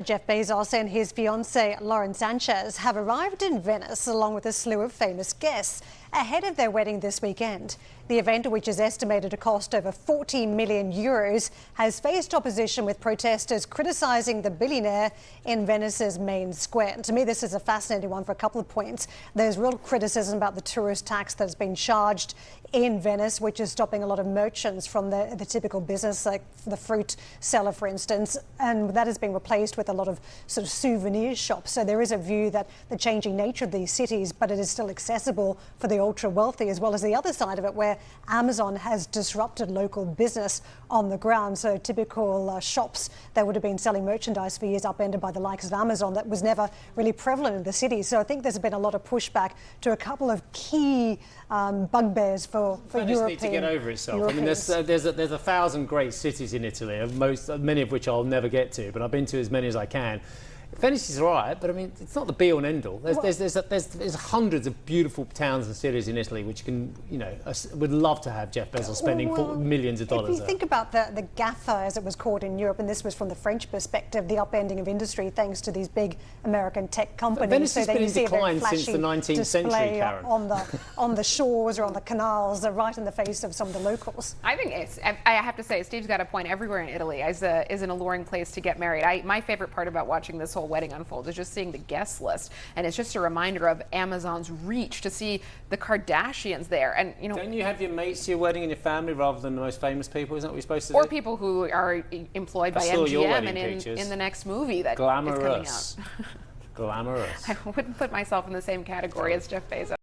Jeff Bezos and his fiancée Lauren Sanchez have arrived in Venice along with a slew of famous guests ahead of their wedding this weekend. The event, which is estimated to cost over 40 million euros, has faced opposition with protesters criticising the billionaire in Venice's main square. And to me, this is a fascinating one for a couple of points. There's real criticism about the tourist tax that's been charged in Venice, which is stopping a lot of merchants from the typical business, like the fruit seller, for instance, and that has been replaced with a lot of sort of souvenir shops. So there is a view that the changing nature of these cities, but it is still accessible for the ultra wealthy, as well as the other side of it, where Amazon has disrupted local business on the ground. So typical shops that would have been selling merchandise for years upended by the likes of Amazon that was never really prevalent in the city. So I think there's been a lot of pushback to a couple of key bugbears for Venice European. Need to get over itself. Europeans. I mean, there's 1,000 great cities in Italy, many of which I'll never get to, but I've been to as many as I can. Venice is all right, but I mean, it's not the be-all and end-all. There's hundreds of beautiful towns and cities in Italy which can, would love to have Jeff Bezos spending millions of dollars. If you think about the GAFA, as it was called in Europe, and this was from the French perspective, the upending of industry thanks to these big American tech companies. Venice has been in decline flashy since the 19th century, Karen. on the shores or on the canals, right in the face of some of the locals. I think I have to say, Steve's got a point. Everywhere in Italy is an alluring place to get married. My favorite part about watching this whole wedding unfold is just seeing the guest list, and it's just a reminder of Amazon's reach to see the Kardashians there. And don't you have your mates to your wedding and your family rather than the most famous people? Isn't that what we're supposed to do? Or people who are employed by MGM and in the next movie that is coming out. Glamorous. I wouldn't put myself in the same category as Jeff Bezos.